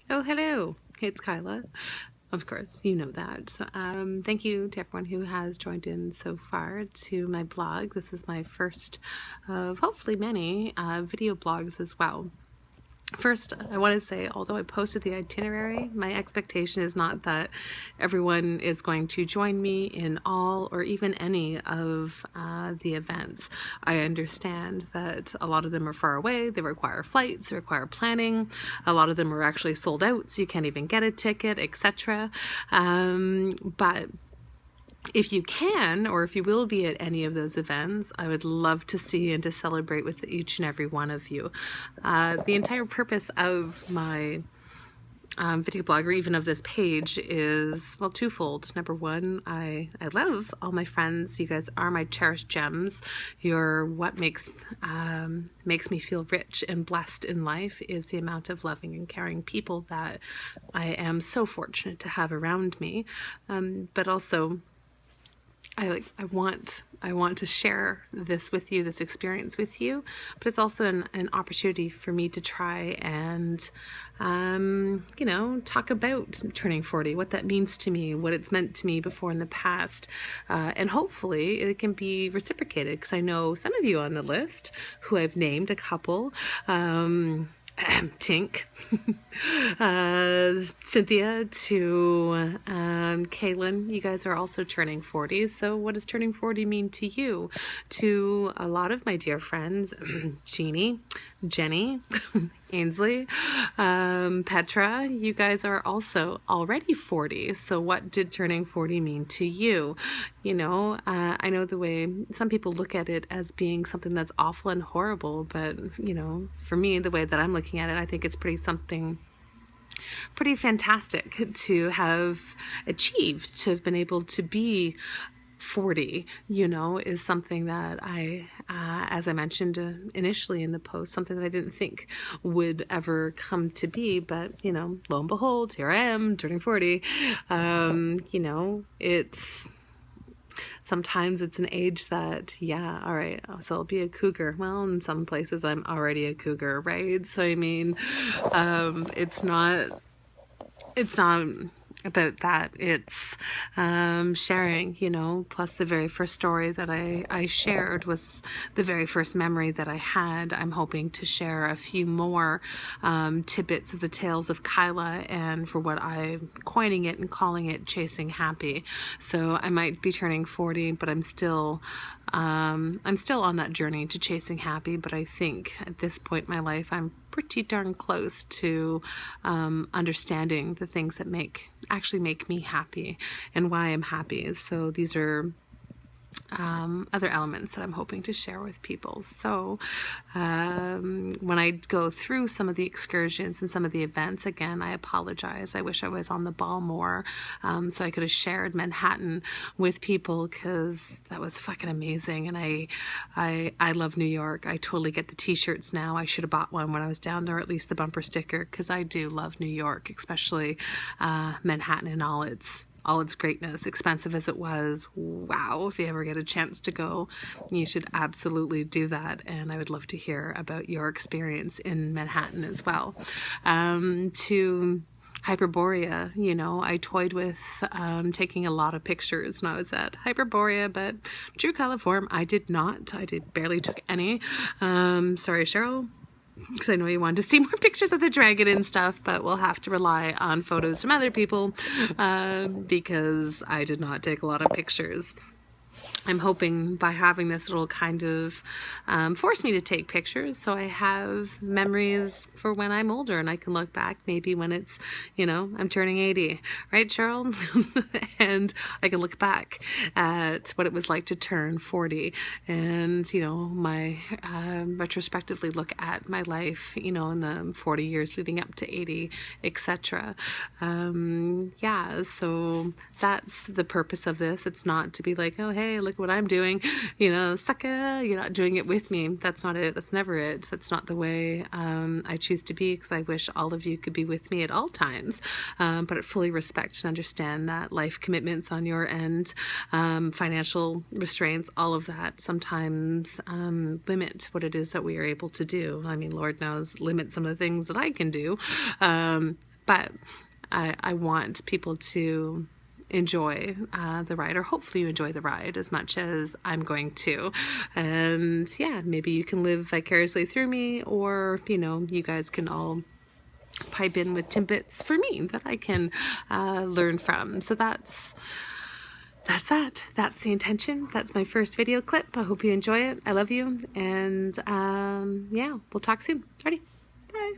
Oh, hello. It's Kyla. Of course, you know that. Thank you to everyone who has joined in so far to my blog. This is my first of hopefully many video blogs as well. First, I want to say, although I posted the itinerary, my expectation is not that everyone is going to join me in all or even any of the events. I understand that a lot of them are far away, they require flights, they require planning, a lot of them are actually sold out, so you can't even get a ticket, etc. But if you can, or if you will be at any of those events, I would love to see and to celebrate with each and every one of you. The entire purpose of my video blog, or even of this page, is, well, twofold. Number one, I love all my friends. You guys are my cherished gems. You're what makes me feel rich and blessed in life, is the amount of loving and caring people that I am so fortunate to have around me. But also, I want to share this with you, this experience with you, but it's also an opportunity for me to try and talk about turning 40, what that means to me, what it's meant to me before in the past, and hopefully it can be reciprocated, because I know some of you on the list who I've named, a couple, Tink, Cynthia, to Kaylin, you guys are also turning 40. So what does turning 40 mean to you? To a lot of my dear friends, Jeannie, Jenny, Ainsley, Petra, you guys are also already 40. So what did turning 40 mean to you? I know the way some people look at it as being something that's awful and horrible, but, for me, the way that I'm looking at it, I think it's something pretty fantastic to have achieved, to have been able to be 40, is something that as I mentioned initially in the post, something that I didn't think would ever come to be, but, lo and behold, here I am turning 40. Sometimes it's an age that, yeah, all right, so I'll be a cougar. Well, in some places I'm already a cougar, right? So, I mean, it's not about that. It's sharing, plus the very first story that I shared was the very first memory that I had. I'm hoping to share a few more tidbits of the tales of Kyla, and for what I'm coining it and calling it chasing happy. So I might be turning 40, but I'm still on that journey to chasing happy. But I think at this point in my life, I'm pretty darn close to understanding the things that actually make me happy and why I'm happy. So these are other elements that I'm hoping to share with people. So when I go through some of the excursions and some of the events, again, I apologize. I wish I was on the ball more, so I could have shared Manhattan with people, because that was fucking amazing. And I love New York. I totally get the t-shirts now. I should have bought one when I was down there, at least the bumper sticker, because I do love New York, especially Manhattan and all its greatness, expensive as it was. Wow, if you ever get a chance to go, you should absolutely do that. And I would love to hear about your experience in Manhattan as well. To Hyperborea, I toyed with taking a lot of pictures when I was at Hyperborea, but true color form, I did not. I barely took any. Sorry, Cheryl, because I know you wanted to see more pictures of the dragon and stuff, but we'll have to rely on photos from other people, because I did not take a lot of pictures. I'm hoping by having this, it'll kind of force me to take pictures, so I have memories for when I'm older and I can look back, maybe when it's, I'm turning 80, right, Cheryl? And I can look back at what it was like to turn 40 and, my retrospectively look at my life, in the 40 years leading up to 80, etc. Yeah, so that's the purpose of this. It's not to be like, oh, hey, look what I'm doing, sucker, you're not doing it with me. That's not it. That's never it. That's not the way I choose to be, because I wish all of you could be with me at all times. But I fully respect and understand that life commitments on your end, financial restraints, all of that sometimes limit what it is that we are able to do. I mean, Lord knows, limit some of the things that I can do. but I want people to enjoy the ride, or hopefully you enjoy the ride as much as I'm going to. And yeah, maybe you can live vicariously through me, or you know, you guys can all pipe in with tidbits for me that I can learn from. So that's the intention. That's my first video clip. I hope you enjoy it. I love you, and yeah, we'll talk soon. Ready? Bye.